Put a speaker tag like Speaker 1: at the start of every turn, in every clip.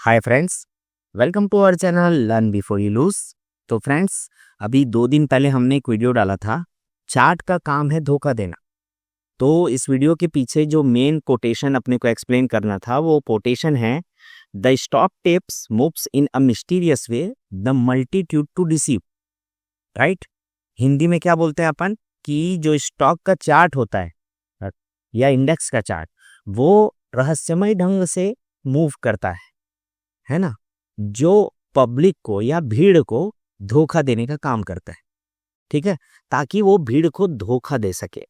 Speaker 1: Hi friends, welcome to our channel learn before you lose. तो friends, अभी 2 दिन पहले हमने एक वीडियो डाला था, चार्ट का काम है धोखा देना। तो इस वीडियो के पीछे जो मेन कोटेशन अपने को एक्सप्लेन करना था वो कोटेशन है, the stock tips moves in a mysterious way, the multitude to deceive. Right, Hindi में क्या बोलते हैं अपन कि जो स्टॉक का चार्ट होता है या इंडेक्स का चार्ट, वो रहस्यमय ढंग से मूव करता है ना, जो पब्लिक को या भीड़ को धोखा देने का काम करता है। ठीक है, ताकि वो भीड़ को धोखा दे सके।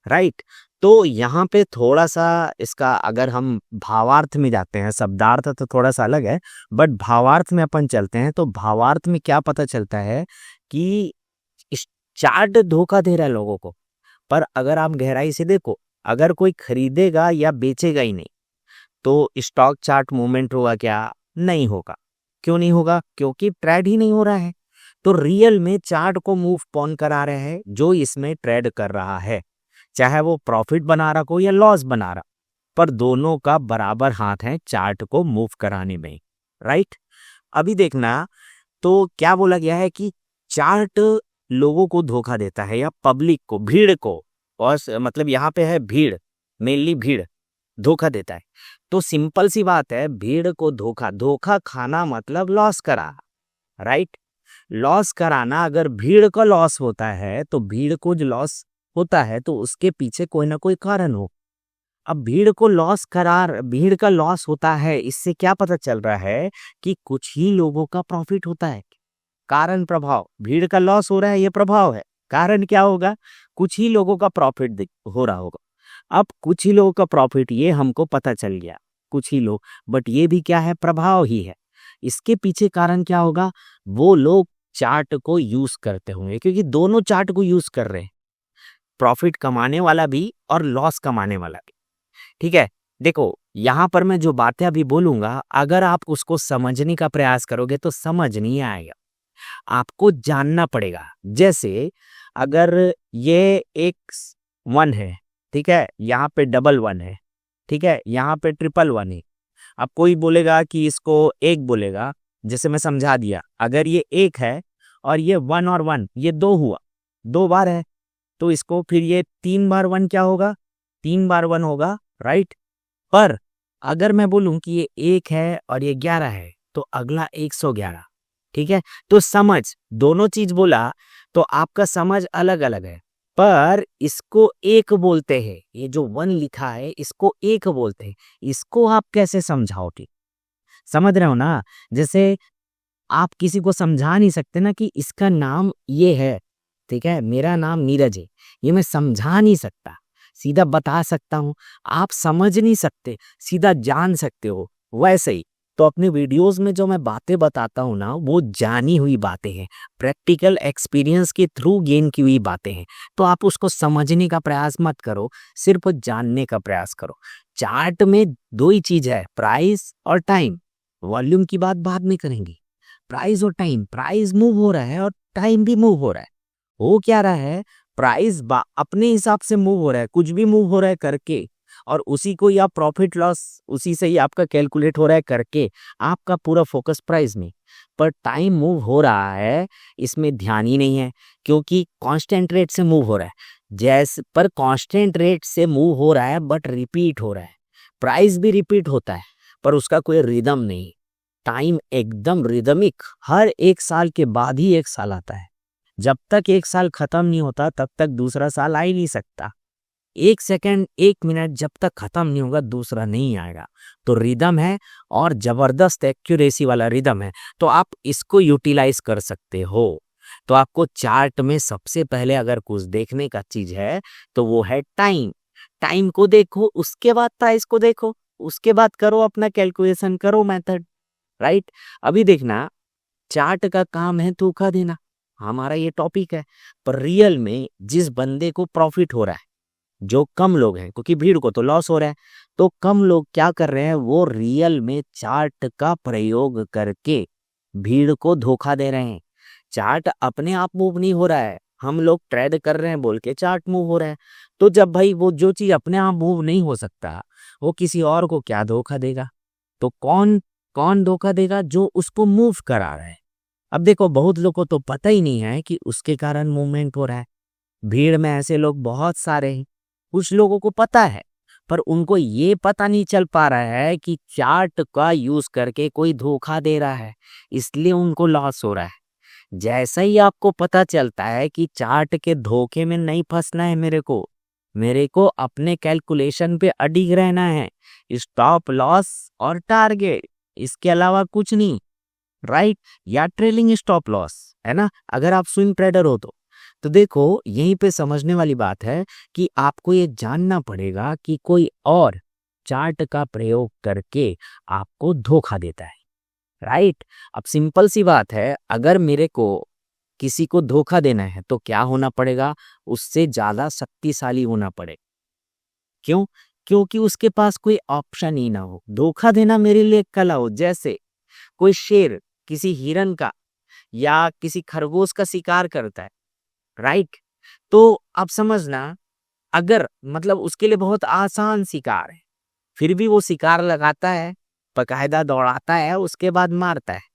Speaker 1: राइट, तो यहाँ पे थोड़ा सा इसका अगर हम भावार्थ में जाते हैं, शब्दार्थ तो थोड़ा सा अलग है, बट भावार्थ में अपन चलते हैं तो भावार्थ में क्या पता चलता है कि इस चार्ट धोखा दे रहा है लोगों को। पर अगर आप गहराई से देखो, अगर कोई खरीदेगा या बेचेगा ही नहीं तो स्टॉक चार्ट मूवमेंट होगा क्या? नहीं होगा। क्यों नहीं होगा? क्योंकि ट्रेड ही नहीं हो रहा है। तो रियल में चार्ट को मूव कौन करा रहा है? जो इसमें ट्रेड कर रहा है, चाहे वो प्रॉफिट बना रहा हो या लॉस बना रहा, पर दोनों का बराबर हाथ है चार्ट को मूव कराने में। राइट, अभी देखना, तो क्या बोला गया है कि चार्ट लोगों को धोखा देता है या पब्लिक को, भीड़ को, और मतलब यहाँ पे है भीड़, मेनली भीड़ धोखा देता है। तो सिंपल सी बात है, भीड़ को धोखा खाना मतलब लॉस करा। राइट, लॉस कराना, अगर भीड़ का लॉस होता है तो भीड़ को जो लॉस होता है तो उसके पीछे कोई ना कोई कारण हो। अब भीड़ का लॉस होता है, इससे क्या पता चल रहा है कि कुछ ही लोगों का प्रॉफिट होता है। कारण प्रभाव, भीड़ का लॉस हो रहा है, ये प्रभाव है। कारण क्या होगा? कुछ ही लोगों का प्रॉफिट हो रहा होगा। अब कुछ ही लोगों का प्रॉफिट, ये हमको पता चल गया, कुछ ही लोग, बट ये भी क्या है? प्रभाव ही है। इसके पीछे कारण क्या होगा? वो लोग चार्ट को यूज करते होंगे, क्योंकि दोनों चार्ट को यूज कर रहे हैं, प्रॉफिट कमाने वाला भी और लॉस कमाने वाला भी। ठीक है, देखो यहां पर मैं जो बातें अभी बोलूंगा, अगर आप उसको समझने का प्रयास करोगे तो समझ नहीं आएगा, आपको जानना पड़ेगा। जैसे अगर ये एक 1 है, ठीक है, यहाँ पे डबल 1 है, ठीक है, यहाँ पे ट्रिपल 1 है। अब कोई बोलेगा कि इसको एक बोलेगा, जैसे मैं समझा दिया, अगर ये एक है और ये 1 और 1 ये 2 हुआ, 2 बार है, तो इसको फिर ये 3 बार 1 क्या होगा? 3 बार 1 होगा। राइट, पर अगर मैं बोलूं कि ये 1 है और ये 11 है, तो अगला 111। ठीक है, तो समझ, दोनों चीज बोला तो आपका समझ अलग अलग है, पर इसको एक बोलते हैं। ये जो 1 लिखा है इसको एक बोलते हैं। इसको आप कैसे समझाओगे? समझ रहे हो ना? जैसे आप किसी को समझा नहीं सकते ना कि इसका नाम ये है, ठीक है, मेरा नाम नीरज है, ये मैं समझा नहीं सकता, सीधा बता सकता हूँ। आप समझ नहीं सकते, सीधा जान सकते हो। वैसे ही तो अपने वीडियोस में जो मैं बातें बताता हूँ ना, वो जानी हुई बातें हैं, प्रैक्टिकल एक्सपीरियंस के थ्रू गेन की हुई बातें हैं। तो आप उसको समझने का प्रयास मत करो, सिर्फ जानने का प्रयास करो। चार्ट में 2 ही चीज है, प्राइस और टाइम। वॉल्यूम की बात बाद में करेंगे। प्राइस और टाइम, प्राइस मूव हो रहा है और टाइम भी मूव हो रहा है। हो क्या रहा है? प्राइस अपने हिसाब से मूव हो रहा है, कुछ भी मूव हो रहा है करके, और उसी को या प्रॉफिट लॉस उसी से ही आपका कैलकुलेट हो रहा है करके, आपका पूरा फोकस प्राइस में। पर टाइम मूव हो रहा है, इसमें ध्यान ही नहीं है, क्योंकि कांस्टेंट रेट से मूव हो रहा है। जैसे पर कांस्टेंट रेट से मूव हो रहा है बट रिपीट हो रहा है। प्राइस भी रिपीट होता है पर उसका कोई रिदम नहीं। टाइम एकदम रिदमिक, हर 1 साल के बाद ही 1 साल आता है। जब तक 1 साल खत्म नहीं होता तब तक दूसरा साल आ ही नहीं सकता। 1 सेकंड 1 मिनट जब तक खत्म नहीं होगा दूसरा नहीं आएगा। तो रिदम है, और जबरदस्त एक्यूरेसी वाला रिदम है, तो आप इसको यूटिलाइज कर सकते हो। तो आपको चार्ट में सबसे पहले अगर कुछ देखने का चीज है तो वो है टाइम। टाइम को देखो, उसके बाद प्राइस को देखो, उसके बाद करो अपना कैलकुलेशन, करो मेथड। राइट, अभी देखना, चार्ट का काम है धोखा देना, हमारा ये टॉपिक है। पर रियल में जिस बंदे को प्रॉफिट हो रहा है, जो कम लोग हैं, क्योंकि भीड़ को तो लॉस हो रहा है, तो कम लोग क्या कर रहे हैं? वो रियल में चार्ट का प्रयोग करके भीड़ को धोखा दे रहे हैं। चार्ट अपने आप मूव नहीं हो रहा है, हम लोग ट्रेड कर रहे हैं बोल के चार्ट मूव हो रहा है। तो जब भाई वो जो चीज अपने आप मूव नहीं हो सकता, वो किसी और को क्या धोखा देगा? तो कौन कौन धोखा देगा? जो उसको मूव करा रहा है। अब देखो, बहुत लोगों को तो पता ही नहीं है कि उसके कारण मूवमेंट हो रहा है। भीड़ में ऐसे लोग बहुत सारे हैं। कुछ लोगों को पता है, पर उनको ये पता नहीं चल पा रहा है कि चार्ट का यूज करके कोई धोखा दे रहा है, इसलिए उनको लॉस हो रहा है। जैसा ही आपको पता चलता है कि चार्ट के धोखे में नहीं फंसना है, मेरे को अपने कैलकुलेशन पे अडिग रहना है, स्टॉप लॉस और टारगेट, इसके अलावा कुछ नहीं, राइट? या ट्रेलिंग स्टॉप लॉस, है ना? अगर आप स्विंग ट्रेडर हो तो देखो, यहीं पे समझने वाली बात है कि आपको ये जानना पड़ेगा कि कोई और चार्ट का प्रयोग करके आपको धोखा देता है, राइट? अब सिंपल सी बात है, अगर मेरे को किसी को धोखा देना है तो क्या होना पड़ेगा? उससे ज्यादा शक्तिशाली होना पड़ेगा। क्यों? क्योंकि उसके पास कोई ऑप्शन ही ना हो। धोखा देना मेरे लिए कला हो। जैसे कोई शेर किसी हिरन का या किसी खरगोश का शिकार करता है, राइट? तो आप समझना, अगर मतलब उसके लिए बहुत आसान शिकार है, फिर भी वो शिकार लगाता है, बकायदा दौड़ाता है, उसके बाद मारता है।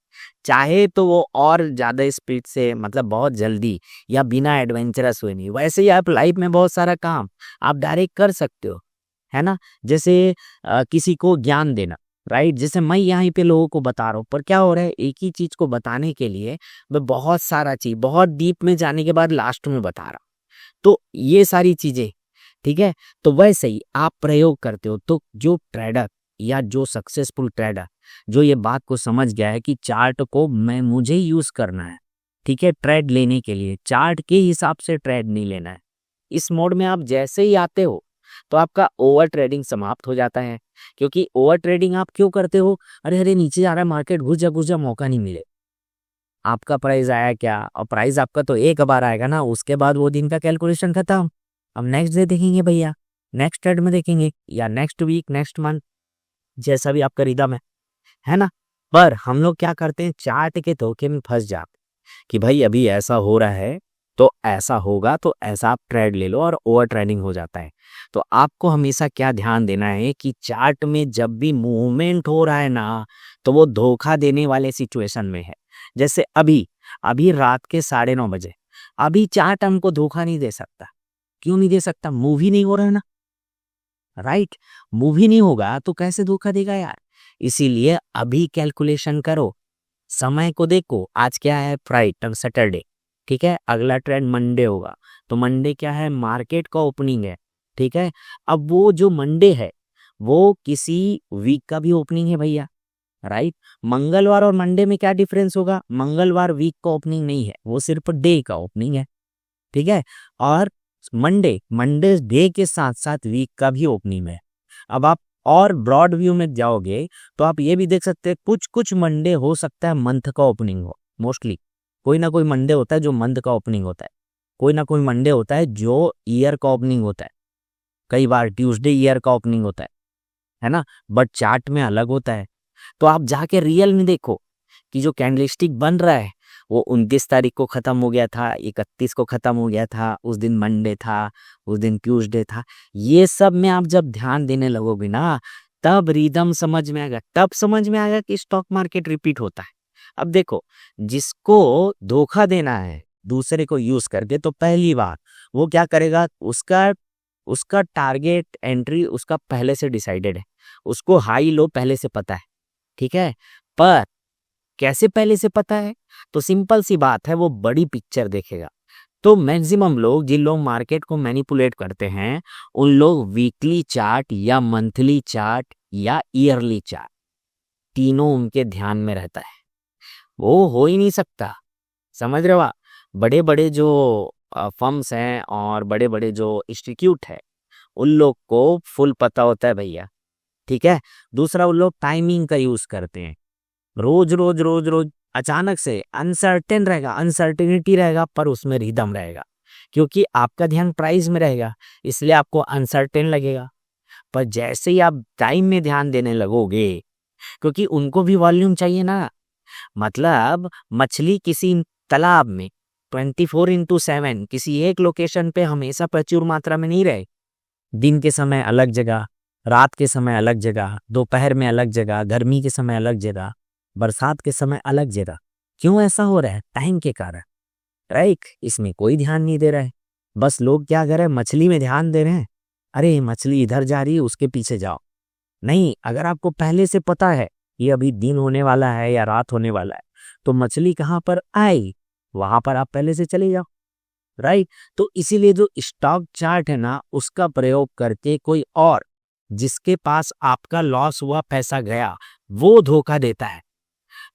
Speaker 1: चाहे तो वो और ज्यादा स्पीड से, मतलब बहुत जल्दी, या बिना एडवेंचरस हुए नहीं। वैसे ही आप लाइफ में बहुत सारा काम आप डायरेक्ट कर सकते हो, है ना? जैसे किसी को ज्ञान देना, राइट? जैसे मैं यहाँ पे लोगों को बता रहा हूँ, पर क्या हो रहा है, एक ही चीज को बताने के लिए मैं बहुत सारा चीज, बहुत डीप में जाने के बाद लास्ट में बता रहा हूँ। तो ये सारी चीजें, ठीक है? तो वैसे ही आप प्रयोग करते हो, तो जो ट्रेडर या जो सक्सेसफुल ट्रेडर जो ये बात को समझ गया है कि चार्ट को मुझे यूज करना है, ठीक है, ट्रेड लेने के लिए, चार्ट के हिसाब से ट्रेड नहीं लेना है। इस मोड में आप जैसे ही आते हो तो आपका ओवर ट्रेडिंग समाप्त हो जाता है। क्योंकि ओवर ट्रेडिंग आप क्यों करते हो? अरे अरे, नीचे जा रहा है मार्केट, घुस जा, मौका नहीं मिले। आपका प्राइस आया क्या? और प्राइस आपका तो एक बार आएगा ना, उसके बाद वो दिन का कैलकुलेशन खत्म। अब नेक्स्ट डे देखेंगे भैया, नेक्स्ट ट्रेड में देखेंगे, या नेक्स्ट वीक, नेक्स्ट मंथ, जैसा भी आपका रिदम है ना? पर हम लोग क्या करते हैं, चार्ट के धोखे में फंस जाते कि भाई अभी ऐसा हो रहा है तो ऐसा होगा, तो ऐसा आप ट्रेड ले लो, और ओवर ट्रेडिंग हो जाता है। तो आपको हमेशा क्या ध्यान देना है कि चार्ट में जब भी मूवमेंट हो रहा है ना, तो वो धोखा देने वाले सिचुएशन में है। जैसे अभी अभी रात के 9:30 बजे, अभी चार्ट हमको धोखा नहीं दे सकता। क्यों नहीं दे सकता? मूव ही नहीं हो रहा है ना, राइट? मूव ही नहीं होगा तो कैसे धोखा देगा यार? इसीलिए अभी कैलकुलेशन करो, समय को देखो। आज क्या है? फ्राइडे, सैटरडे, ठीक है? अगला ट्रेंड मंडे होगा, तो मंडे क्या है? मार्केट का ओपनिंग है, ठीक है? अब वो जो मंडे है वो किसी वीक का भी ओपनिंग है भैया, राइट? मंगलवार और मंडे में क्या डिफरेंस होगा? मंगलवार वीक का ओपनिंग नहीं है, वो सिर्फ डे का ओपनिंग है, ठीक है? और मंडे डे के साथ साथ वीक का भी ओपनिंग है। अब आप और ब्रॉड व्यू में जाओगे तो आप ये भी देख सकते हैं, कुछ कुछ मंडे हो सकता है मंथ का ओपनिंग हो। मोस्टली कोई ना कोई मंडे होता है जो मंथ का ओपनिंग होता है, कोई ना कोई मंडे होता है जो ईयर का ओपनिंग होता है, कई बार ट्यूसडे ईयर का ओपनिंग होता है ना? बट चार्ट में अलग होता है। तो आप जाके रियल में देखो कि जो कैंडलस्टिक बन रहा है वो 29 तारीख को खत्म हो गया था, 31 को खत्म हो गया था, उस दिन मंडे था, उस दिन ट्यूसडे था। ये सब में आप जब ध्यान देने लगोगे ना, तब रिदम समझ में आएगा, तब समझ में आएगा कि स्टॉक मार्केट रिपीट होता है। अब देखो, जिसको धोखा देना है दूसरे को यूज करके, तो पहली बात वो क्या करेगा, उसका उसका टारगेट एंट्री उसका पहले से डिसाइडेड है, उसको हाई लो पहले से पता है, ठीक है? पर कैसे पहले से पता है? तो सिंपल सी बात है, वो बड़ी पिक्चर देखेगा। तो मैक्सिमम लोग, जिन लोग मार्केट को मैनिपुलेट करते हैं, उन लोग वीकली चार्ट या मंथली चार्ट या ईयरली चार्ट, तीनों उनके ध्यान में रहता है। वो हो ही नहीं सकता, समझ रहे हो आप? बड़े बड़े जो फर्म्स हैं और बड़े बड़े जो इंस्टीट्यूट है, उन लोग को फुल पता होता है भैया, ठीक है? दूसरा, उन लोग टाइमिंग का यूज करते हैं। रोज रोज रोज रोज अचानक से अनसर्टेन रहेगा, अनसर्टेनिटी रहेगा, पर उसमें रिदम रहेगा, क्योंकि आपका ध्यान प्राइस में रहेगा, इसलिए आपको अनसर्टेन लगेगा। पर जैसे ही आप टाइम में ध्यान देने लगोगे, क्योंकि उनको भी वॉल्यूम चाहिए ना, मतलब मछली किसी तालाब में 24/7 किसी एक लोकेशन पे हमेशा प्रचुर मात्रा में नहीं रहे। दिन के समय अलग जगह, रात के समय अलग जगह, दोपहर में अलग जगह, गर्मी के समय अलग जगह, बरसात के समय अलग जगह। क्यों ऐसा हो रहा है? टाइम के कारण, राइट। इसमें कोई ध्यान नहीं दे रहा है। बस लोग क्या कर रहे हैं, मछली में ध्यान दे रहे हैं। अरे मछली इधर जा रही है, उसके पीछे जाओ। नहीं, अगर आपको पहले से पता है ये अभी दिन होने वाला है या रात होने वाला है, तो मछली कहाँ पर आई, वहां पर आप पहले से चले जाओ, राइट। तो इसीलिए जो स्टॉक चार्ट है ना, उसका प्रयोग करके कोई और जिसके पास आपका लॉस हुआ, पैसा गया, वो धोखा देता है।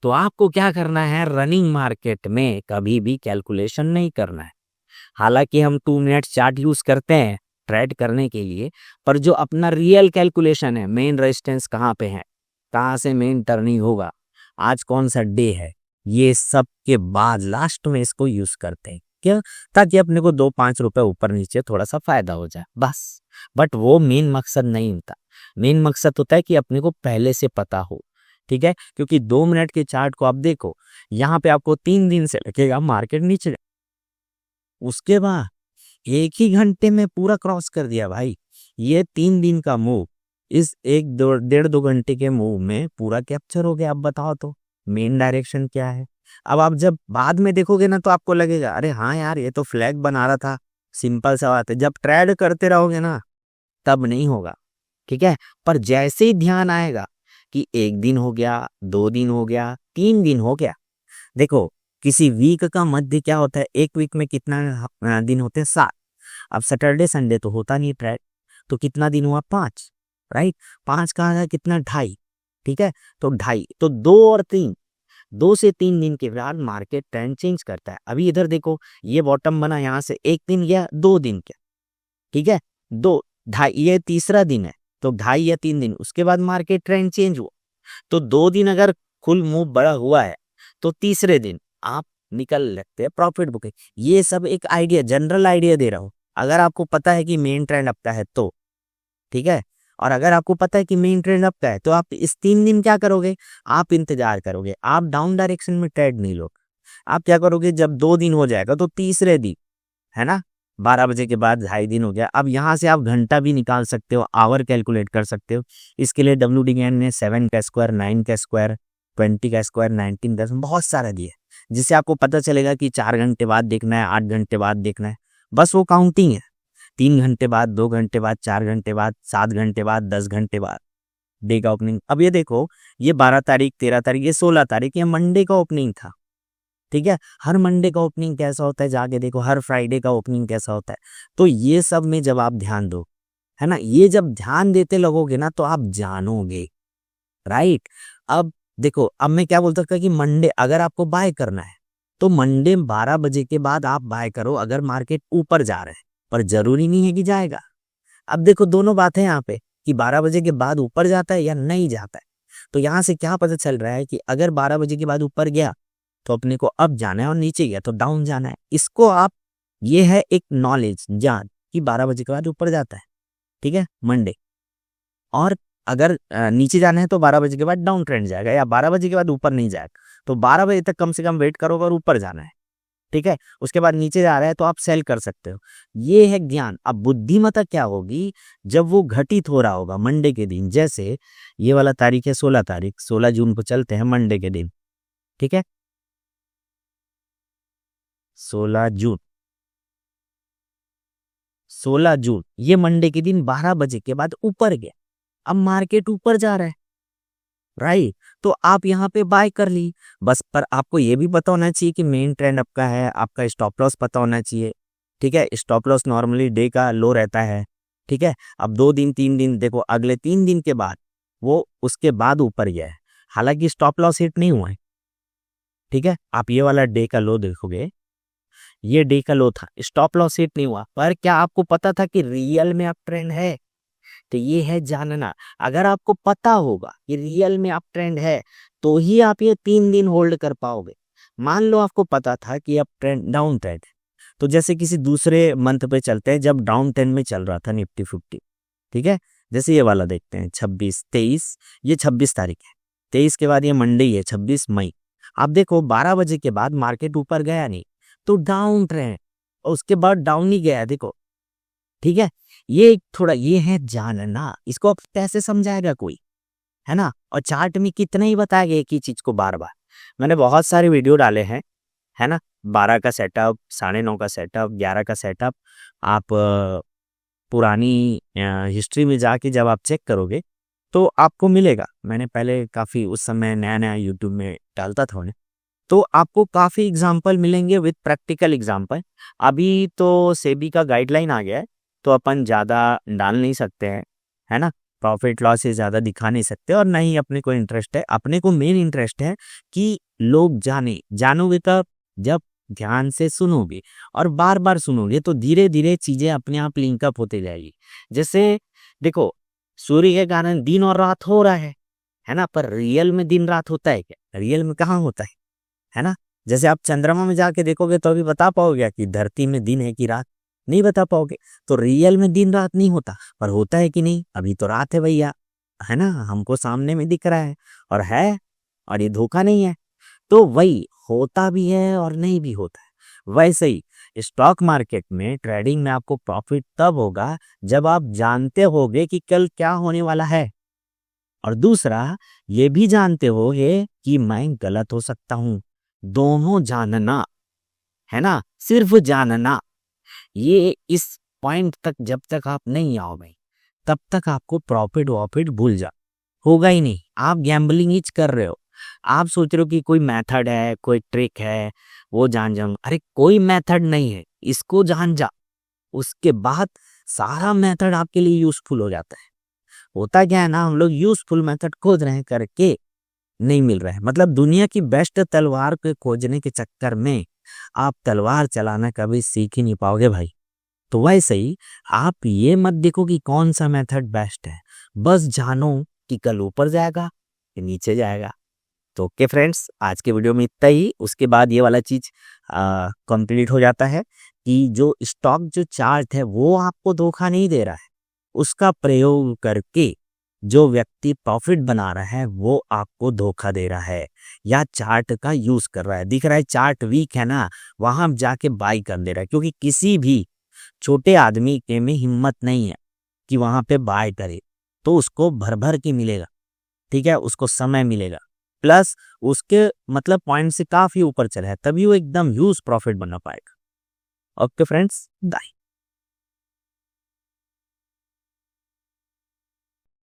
Speaker 1: तो आपको क्या करना है, रनिंग मार्केट में कभी भी कैलकुलेशन नहीं करना है। हालांकि हम 2 मिनट चार्ट यूज करते हैं ट्रेड करने के लिए, पर जो अपना रियल कैलकुलेशन है, मेन रेजिस्टेंस कहाँ पे है, कहाँ से मेन टर्निंग होगा, आज कौन सा डे है, ये सब के बाद लास्ट में इसको यूज करते हैं। क्यों? ताकि अपने को 2-5 रुपए ऊपर नीचे थोड़ा सा फायदा हो जाए, बस। बट वो मेन मकसद नहीं होता। मेन मकसद होता है कि अपने को पहले से पता हो, ठीक है। क्योंकि 2 मिनट के चार्ट को आप देखो, यहाँ पे आपको 3 दिन से लगेगा मार्केट नीचे, उसके बाद 1 ही घंटे में पूरा क्रॉस कर दिया भाई। ये 3 दिन का मूव इस 1-1.5-2 घंटे के मूव में पूरा कैप्चर हो गया। अब बताओ तो मेन डायरेक्शन क्या है। अब आप जब बाद में देखोगे ना, तो आपको लगेगा अरे हाँ यार, ये तो फ्लैग बना रहा था, सिंपल सा बात है। जब ट्रेड करते रहोगे ना, तब नहीं होगा, ठीक है। पर जैसे ही ध्यान आएगा कि 1 दिन हो गया, 2 दिन हो गया, 3 दिन हो गया, देखो किसी वीक का मध्य क्या होता है, एक वीक में कितना दिन होते हैं, 7। अब सैटरडे संडे तो होता नहीं ट्रेड, तो कितना दिन हुआ, 5, राइट। 5 का आधा कितना, 2.5, ठीक है। तो 2.5, तो 2 और 3, 2 से 3 दिन के बाद मार्केट ट्रेंड चेंज करता है। अभी इधर देखो, ये बॉटम बना, यहाँ से 1 दिन गया, 2 दिन गया, ठीक है। 2, 2.5, ये तीसरा दिन है, तो 2.5 या 3 दिन, उसके बाद मार्केट ट्रेंड चेंज हुआ। तो 2 दिन अगर फुल मूव बड़ा हुआ है, तो तीसरे दिन आप निकल लेते हैं प्रॉफिट बुकिंग। ये सब एक आइडिया, जनरल आइडिया दे रहा हूं। अगर आपको पता है कि मेन ट्रेंड अप का है तो, ठीक है। और अगर आपको पता है कि मेन ट्रेंड अप का है, तो आप इस 3 दिन क्या करोगे, आप इंतजार करोगे। आप डाउन डायरेक्शन में ट्रेड नहीं लोगे। आप क्या करोगे, जब 2 दिन हो जाएगा, तो तीसरे दिन, है ना, 12 बजे के बाद 2.5 दिन हो गया। अब यहाँ से आप घंटा भी निकाल सकते हो, आवर कैलकुलेट कर सकते हो। इसके लिए WD ने 7 का स्क्वायर, 9 का स्क्वायर, 20 का स्क्वायर, 19 का, बहुत सारा दिया, जिससे आपको पता चलेगा कि 4 घंटे बाद देखना है, 8 घंटे बाद देखना है। बस वो काउंटिंग है, 3 घंटे बाद, 2 घंटे बाद, 4 घंटे बाद, 7 घंटे बाद, 10 घंटे बाद डे का ओपनिंग। अब ये देखो, ये 12 तारीख, 13 तारीख, ये 16 तारीख, ये मंडे का ओपनिंग था, ठीक है। हर मंडे का ओपनिंग कैसा होता है, जाके देखो, हर फ्राइडे का ओपनिंग कैसा होता है। तो ये सब में जब आप ध्यान दो, है ना, ये जब ध्यान देते लगोगे ना, तो आप जानोगे, राइट। अब देखो, अब मैं क्या बोलता था कि मंडे अगर आपको बाय करना है, तो मंडे 12 बजे के बाद आप बाय करो, अगर मार्केट ऊपर जा रहे हैं, पर जरूरी नहीं है कि जाएगा। अब देखो, दोनों बातें यहाँ पे कि 12 बजे के बाद ऊपर जाता है या नहीं जाता है। तो यहाँ से क्या पता चल रहा है कि अगर 12 बजे के बाद ऊपर गया, तो अपने को अप जाना है, और नीचे गया तो डाउन जाना है। इसको आप, ये है एक नॉलेज, जान, कि 12 बजे के बाद ऊपर जाता है, ठीक है, मंडे। और अगर नीचे जाना है, तो 12 बजे के बाद डाउन ट्रेंड जाएगा, या 12 बजे के बाद ऊपर नहीं जाएगा, तो 12 बजे तक कम से कम वेट करोगे और ऊपर जाना है, ठीक है। उसके बाद नीचे जा रहा है, तो आप सेल कर सकते हो। ये है ज्ञान। अब बुद्धिमत्ता क्या होगी, जब वो घटित हो रहा होगा मंडे के दिन। जैसे ये वाला तारीख है 16 तारीख, 16 जून को चलते हैं, मंडे के दिन, ठीक है, 16 जून, 16 जून, ये मंडे के दिन 12 बजे के बाद ऊपर गया। अब मार्केट ऊपर जा रहा है, राइट। तो आप यहाँ पे बाय कर ली, बस। पर आपको ये भी पता होना चाहिए कि मेन ट्रेंड आपका है, आपका स्टॉप लॉस पता होना चाहिए, ठीक है। स्टॉप लॉस नॉर्मली डे का लो रहता है, ठीक है। अब 2 दिन 3 दिन देखो, अगले 3 दिन के बाद वो उसके बाद ऊपर गया है, हालांकि स्टॉप लॉस हिट नहीं हुआ है, ठीक है। आप ये वाला डे का लो देखोगे, ये डे का लो था, स्टॉप लॉस हिट नहीं हुआ। पर क्या आपको पता था कि रियल में अप ट्रेंड है? तो ये है जानना। अगर आपको पता होगा कि रियल में अप ट्रेंड है, तो ही आप ये 3 दिन होल्ड कर पाओगे। मान लो आपको पता था कि अब ट्रेंड डाउन ट्रेंड है, तो जैसे किसी दूसरे मंथ पे चलते हैं, जब डाउन ट्रेंड में चल रहा था निफ्टी 50, ठीक है। जैसे ये वाला देखते हैं, 26 23, ये 26 तारीख है, 23 के बाद ये मंडे ही है, 26 मई। आप देखो 12 बजे के बाद मार्केट ऊपर गया नहीं, तो डाउन ट्रेंड, और उसके बाद डाउन ही गया, देखो, ठीक है। ये थोड़ा ये है जानना, इसको अब कैसे समझाएगा कोई, है ना। और चार्ट में कितना ही बताएगा एक ही चीज को बार बार। मैंने बहुत सारे वीडियो डाले हैं, है ना। 12 का सेटअप, 9:30 का सेटअप, 11 का सेटअप। आप पुरानी हिस्ट्री में जाके जब आप चेक करोगे तो आपको मिलेगा। मैंने पहले काफ़ी उस समय नया नया यूट्यूब में डालता था उन्हें, तो आपको काफ़ी एग्जाम्पल मिलेंगे विद प्रैक्टिकल एग्जाम्पल। अभी तो सेबी का गाइडलाइन आ गया है, तो अपन ज़्यादा डाल नहीं सकते हैं, है ना। प्रॉफिट लॉस से ज़्यादा दिखा नहीं सकते, और ना ही अपने को इंटरेस्ट है। अपने को मेन इंटरेस्ट है कि लोग जानोगे तब जब ध्यान से सुनोगे और बार बार सुनोगे, तो धीरे धीरे चीज़ें अपने आप लिंकअप होते जाएगी। जैसे देखो, सूर्य के कारण दिन और रात हो रहा है ना। पर रियल में दिन रात होता है क्या? रियल में कहाँ होता है ना। जैसे आप चंद्रमा में जाके देखोगे तो अभी बता पाओगे कि धरती में दिन है कि रात, नहीं बता पाओगे। तो रियल में दिन रात नहीं होता, पर होता है कि नहीं? अभी तो रात है भैया, है ना, हमको सामने में दिख रहा है, और ये धोखा नहीं है। तो वही होता भी है और नहीं भी होता है। वैसे ही स्टॉक मार्केट में, ट्रेडिंग में आपको प्रॉफिट तब होगा जब आप जानते होगे कि कल क्या होने वाला है, और दूसरा ये भी जानते होगे कि मैं गलत हो सकता हूं। दोनों जानना, है ना, सिर्फ जानना। ये इस पॉइंट तक जब तक आप नहीं आओ भाई, तब तक आपको प्रॉफिट वॉफिट भूल जा, होगा ही नहीं। आप गैम्बलिंग ही कर रहे हो। आप सोच रहे हो कि कोई मेथड है, कोई ट्रिक है, वो जान जाऊंगा। अरे कोई मेथड नहीं है, इसको जान जा, उसके बाद सारा मेथड आपके लिए यूजफुल हो जाता है। होता क्या है ना, हम लोग यूजफुल मेथड खोज रहे हैं करके नहीं मिल रहा है। मतलब दुनिया की बेस्ट तलवार को खोजने के चक्कर में आप तलवार चलाना कभी सीख ही नहीं पाओगे भाई। तो वैसे ही आप ये मत देखो कि कौन सा मेथड बेस्ट है, बस जानो कि कल ऊपर जाएगा कि नीचे जाएगा। तो ओके फ्रेंड्स, आज के वीडियो में इतना ही। उसके बाद ये वाला चीज कंप्लीट हो जाता है कि जो स्टॉक जो चार्ट है वो आपको धोखा नहीं दे रहा है। उसका प्रयोग करके जो व्यक्ति प्रॉफिट बना रहा है वो आपको धोखा दे रहा है, या चार्ट का यूज कर रहा है। दिख रहा है चार्ट वीक है ना, वहां जाके बाई कर दे रहा है, क्योंकि किसी भी छोटे आदमी के में हिम्मत नहीं है कि वहां पे बाय करे। तो उसको भर भर के मिलेगा, ठीक है, उसको समय मिलेगा, प्लस उसके मतलब पॉइंट से काफी ऊपर चला है, तभी वो एकदम ह्यूज प्रॉफिट बना पाएगा। Okay friends, bye.